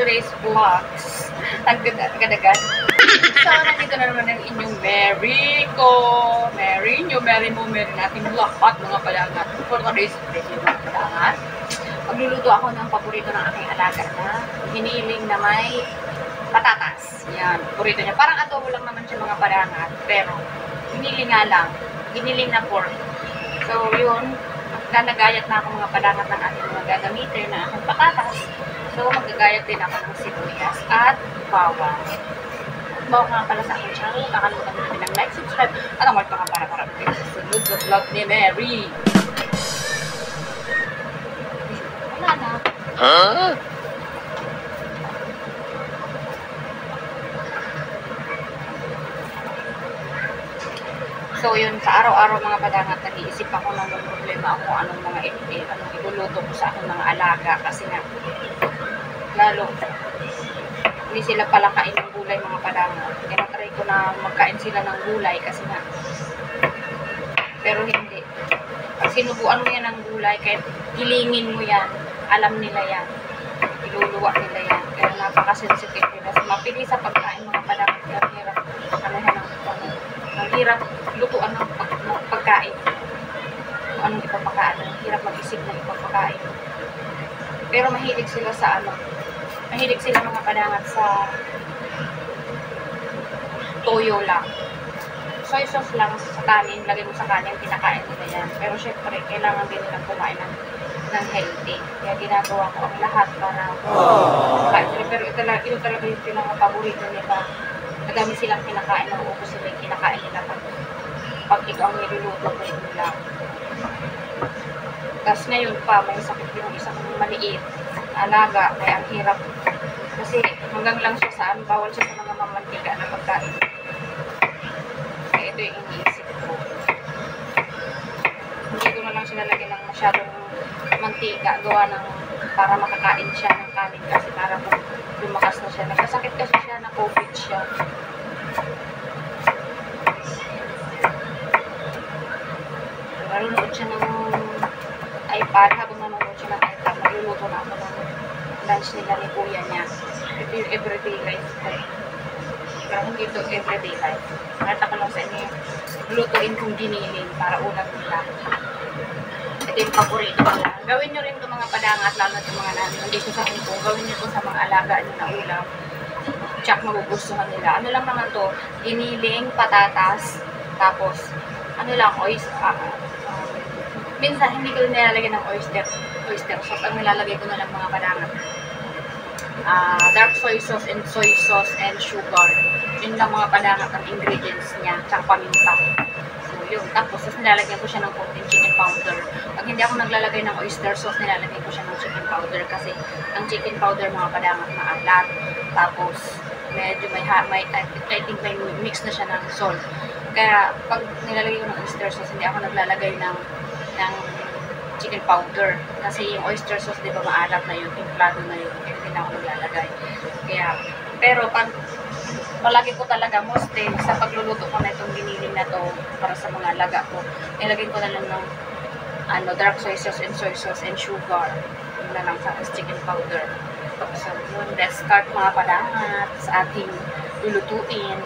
today's vlogs. Agad-agad. So, nandito na naman ang inyong Mary ko. Mary nyo, Mary mo, Mary natin lahat mga padangat. For today's video mga padangat, magluluto ako ng paborito ng aking alaga na hiniling na may patatas. Yan, paborito niya. Parang adobo lang naman siya mga padangat, pero hiniling nga lang. Hiniling na pork. So, yun. Nagagayat na ako mga padangat ng ating mga gagamitin na aking patatas. So, magagayat din ako ng sibuyas at bawang. Bawa nga pala sa aking channel, nakalimutan mo natin ng like, subscribe, at ang marka nga para sa sunod sa vlog ni Mary. Wala na. Huh? So, yun, sa araw-araw mga padangat, nag-iisip ako ng problema ako anong mga anong iluluto ko sa aking mga alaga. Kasi nga, lalo, hindi sila pala kain ng gulay mga padangat. Kaya natry ko na magkain sila ng gulay kasi nga, pero hindi. Pag sinubuan mo yan ng gulay, kahit hilingin mo yan, alam nila yan. Iluluwa nila yan. Kaya napaka-sensitive nila. So, mapili sa pagkain mga padangat. Kaya hirap, ang hirap lutuan ng pagkain. Kung anong ipapakain. Ang hirap mag-isip ng ipapakain. Pero mahilig sila sa mahilig sila mga padangat sa toyo lang. Soy sauce lang sa kanin. Lagay mo sa kanin, pinakain nila yan. Pero syempre, kailangan din nilang kumain ng healthy. Kaya ginagawa ko ang lahat para kumain sila. Pero ito talaga yung pinaka-paborito nila. Madami silang kinakain na uubos sila yung kinakain nila pag ito ang niluluto ko nila. Tapos ngayon pa, may sakit yung isang maliit alaga, kaya ang hirap. Kasi hanggang lang siya saan, bawal siya sa mga mamantika na pagkain. Kaya ito yung iniisip ko. Hindi ko na lang siya lalagyan ng masyadong mantika, gawa ng para makakain siya ng kanin kasi para lumakas na siya. Nagkasakit kasi siya, na COVID siya. Nanonood siya ng iPad. Habang nanonood siya ng iPad, nagluluto na ako ng lunch nila ni kuya niya. Ito yung everyday life ko. Pero hindi ito everyday life. Nakita ko lang sa inyo, lutuin kong giniling para ulam nila. Ito yung paborito nila. Gawin nyo rin ito mga padangat, lalo na itong mga nandito sa Hong Kong. Gawin nyo ito sa mga alaga nyo na ulam. Tsak magugustuhan nila. Ano lang naman to, giniling, patatas, tapos ano lang, minsan hindi ko nilalagay ng oyster sauce. Ang nilalagay ko na lang mga padangat, dark soy sauce and sugar. Yun lang mga padangat ang ingredients niya, tsaka paminta. So yun, tapos nilalagyan ko siya ng konting chicken powder. Pag hindi ako naglalagay ng oyster sauce, nilalagay ko siya ng chicken powder kasi ang chicken powder mga padangat maalat. Tapos medyo I think may mix na siya ng salt. Kaya pag nilalagay ko ng oyster sauce, hindi ako naglalagay ng chicken powder. Kasi yung oyster sauce, di ba maalat na yun, templado na yun. Kaya hindi na ako naglalagay. Kaya, pero pag palagi ko talaga mostly sa pagluluto ko na itong giniling na to para sa mga alaga ko, nilagay ko na lang ng dark soy sauce and sugar. Yun na lang sa chicken powder. So, yun, let's start mga padangat sa ating lulutuin.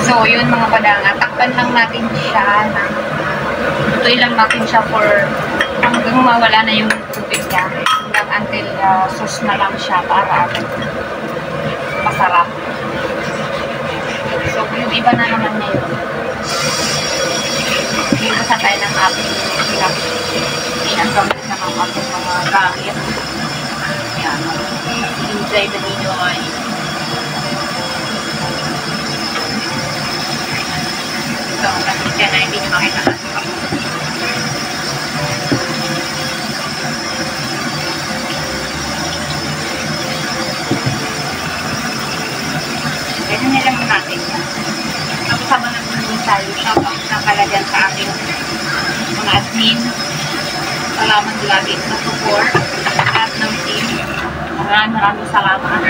So, yun mga padangat, takpan lang natin siya na tutuin lang natin siya for hanggang mawala na yung tubig niya. Hanggang until sauce na lang siya para masarap. So, yung iba na naman na yun. Inubusan tayo ng ating pinagamit na ng ating mga gamit. Yan. Enjoy the video ay. So, kasi na hindi nyo makita natin. Ganyan nilang natin yan. Tapos habang nagpunod tayo, shoutout na pala dyan sa ating mga admin. Salamat lagi sa support at ng team. Maraming salamat.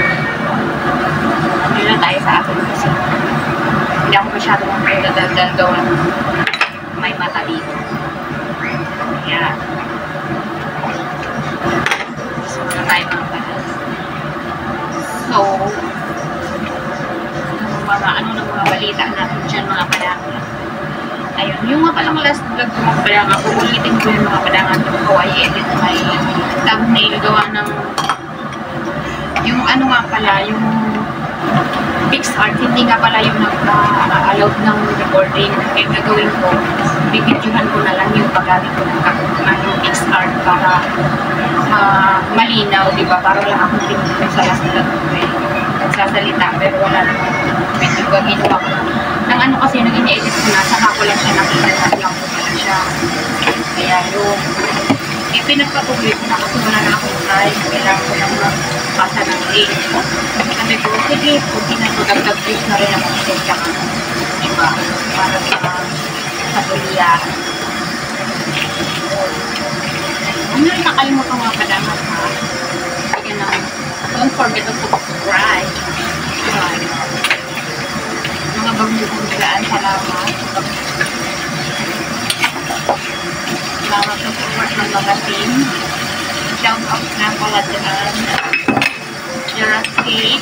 Hindi na tayo sa atin kasi hindi ako masyado magdadaldal gawa may mata dito. Yan. So, na tayo mga palas. So, ano ng mga balita natin dyan mga padanga. Ayun, yung mga palang last vlog ng mga padanga, ulitin ko yung mga padanga ng Hawaii edit na may thumbnail gawa ng yung ano nga pala, yung PixArt, hindi nga pala yung nag-allowed ng recording. Kaya gagawin ko, bibidyohan ko na lang yung paggamit ko ng PixArt para malinaw, diba? Para lang akong pinito sa last vlog ko nagsasalita, pero wala naman medyo ginawa ko nang ano kasi nung ini-edit ko na, saka ko lang siya nakita na lang ko pala siya. Kaya yung pinagpatuloy ko na kasi wala na akong time, kailangan ko lang magpasa ng link. Sabi ko, sige, kung pinagpagdagdag views na rin ako kasi tsaka, diba, para sa tuliya. Ano rin nakalimutan mga kadamat ha? Sige na, don't forget to subscribe. Mga bagyo kong bilaan, salamat. Salamat sa support ng mga team. Shout out na pala dyan. Jurassic.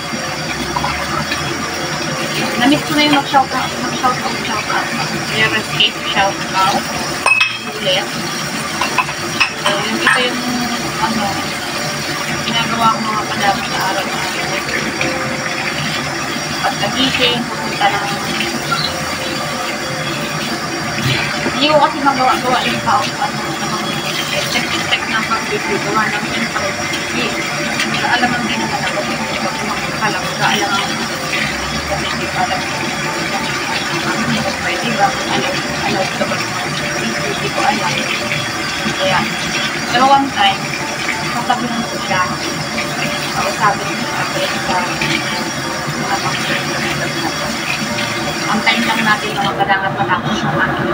Namiss ko na yung mag-shout out. Jurassic, shout out. Ulit. So, yung ito yung ano, ginagawa ko mga padapat sa araw-araw. Pagkagising, pupunta ng hindi ko kasi magawa-gawa yung tao check ng pag-review gawa ng siyempre alam din naman ako pag kumakalang alam kasi hindi pa alam pwede ba alam ka ba hindi ko alam kaya pero one time kasabihan ko siya kausapin ko sa akin sa mga antayin lang natin mga kadangat matapos yung aking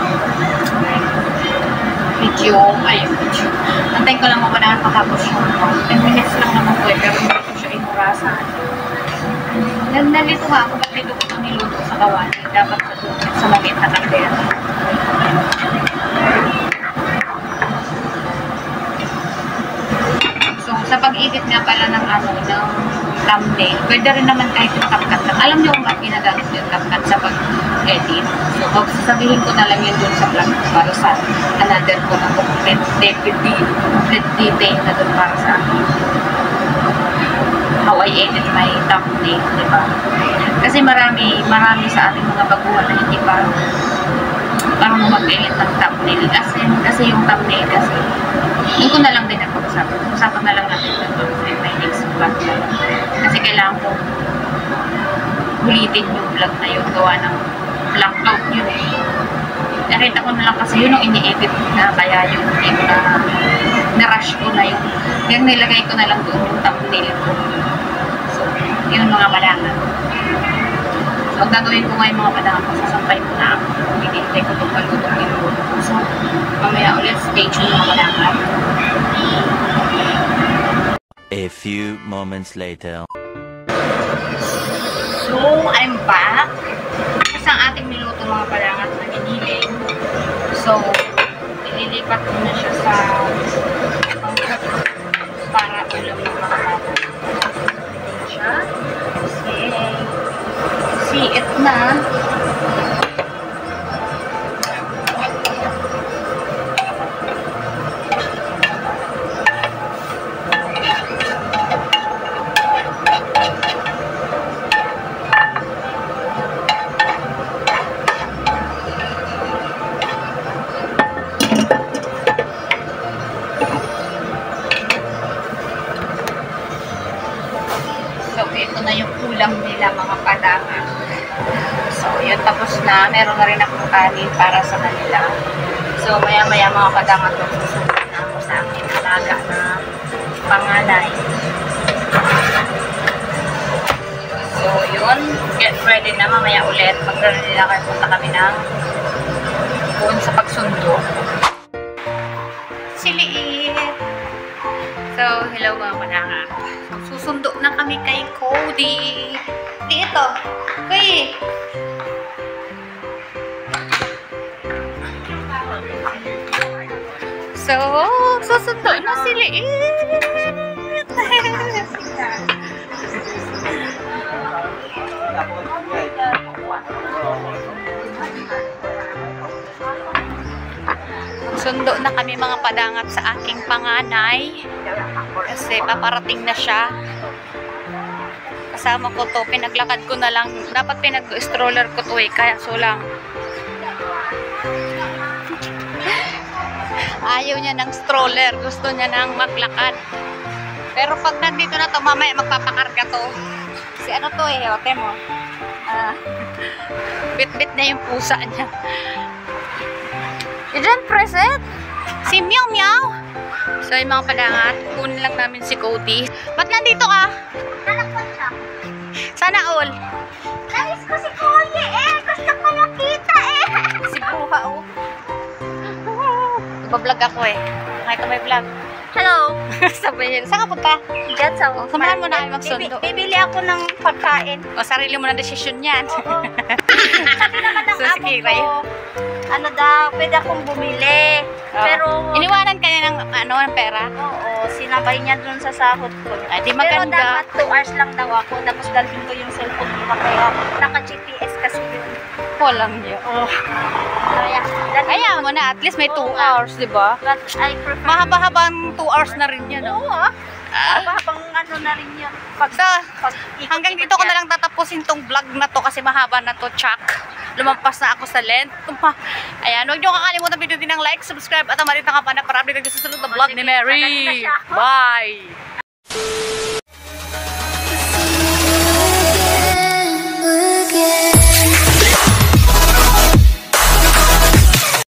video. Antayin ko lang mga kadangat matapos yung 10 minutes lang naman ko pero hindi ko siya inurasan. Nalito nga ako ba't dito ko ito niluto sa kawan. Dapat sa maliit na kandera. So, sa pag-edit nga pala ng ng thumbnail, pwede rin naman kahit yung CapCut. Alam niyo kung bakit ginagamit yung CapCut sa pag-edit. So, sasabihin ko na lang yun dun sa vlog para sa another ko na complete detail na dun para sa how I edit my thumbnail, diba? Kasi marami sa ating mga baguhan na hindi pa parang mag-edit ng thumbnail. Kasi yung thumbnail kasi yun ko na lang din napag-usapan. Usapan na lang natin doon sa my next vlog na lang. Kasi kailangan ko ulitin yung vlog na yun. Gawa ng blackout yun eh. Nakita ko na lang kasi yun yung ini-edit na kaya yung hindi ko na-rush ko na yung yung nilagay ko na lang doon yung thumbnail ko. So, yun mga kalangan. So, ang gagawin ko ngayon mga kalangan, sasampay ko na ako. Hinihintay ko itong palutong ito. So, mamaya ulit stay tuned mga kalangan. A few moments later. So, I'm back. Isang ating niluto mga kalangan na giniling. So, ililipat ko na siya sa para ulam ng mga bata. Siya. See it na. So, ito na yung ulam nila mga padanga. So, yun tapos na. Meron na rin akong kanin para sa kanila. So, maya-maya mga padanga ito. Susunod na ako sa aking alaga na panganay. So, yun. Get ready na mamaya ulit. Magkaroon nila kayo. Punta kami ng doon sa pagsundo. Siliit. So, hello mga padanga. Susundo na kami kay Cody. Dito. Kuy. So, susundo na sila. Sundo na kami mga padangat sa aking panganay. Kasi paparating na siya. Kasama ko to, pinaglakad ko na lang. Dapat pinag-stroller ko to eh, kaya so lang. Ayaw niya ng stroller, gusto niya ng maglakad. Pero pag nandito na to, mamaya magpapakarga to. Si ano to eh, ote mo. Bit-bit na yung pusa niya. Diyan, preset. Si Meow Meow. So, yung mga padangat, kunin lang namin si Cody. Ba't nandito ka? Nalakpan siya. Sana all. Nais ko si Kuya eh. Gusto ko nakita eh. Si Buha, oh. Iba-vlog ako eh. Nakita may vlog. Hello. Sabi niya, saan ka punta? Diyan sa Samahan mo na kayo magsundo. Bibili ako ng pagkain. O, sarili mo na desisyon yan. Oo. Sabi naman ng So, amo sige, ko, Ray. ano daw, pwede akong bumili. Pero, iniwanan ka niya ng, ng pera? oo, sinabay niya dun sa sahod ko. Ay, di Pero maganda. dapat 2 hours lang daw ako. Tapos dalhin ko yung cellphone nila. Kaya naka-GPS kasi yun. Walang niya. Oh. Kaya, Kaya mo na, at least may 2 Oo. hours, di ba? But I prefer... Mahaba-habang 2 hours na rin yan. Oo, ah. Habang ano na rin yun. So, hanggang dito ko na lang tatapusin tong vlog na to kasi mahaba na to, Chuck. Lumampas na ako sa length. Ayan, huwag nyo kakalimutan video din ng like, subscribe at ang marita ka pa na para update sa susunod na vlog ni Mary. Bye!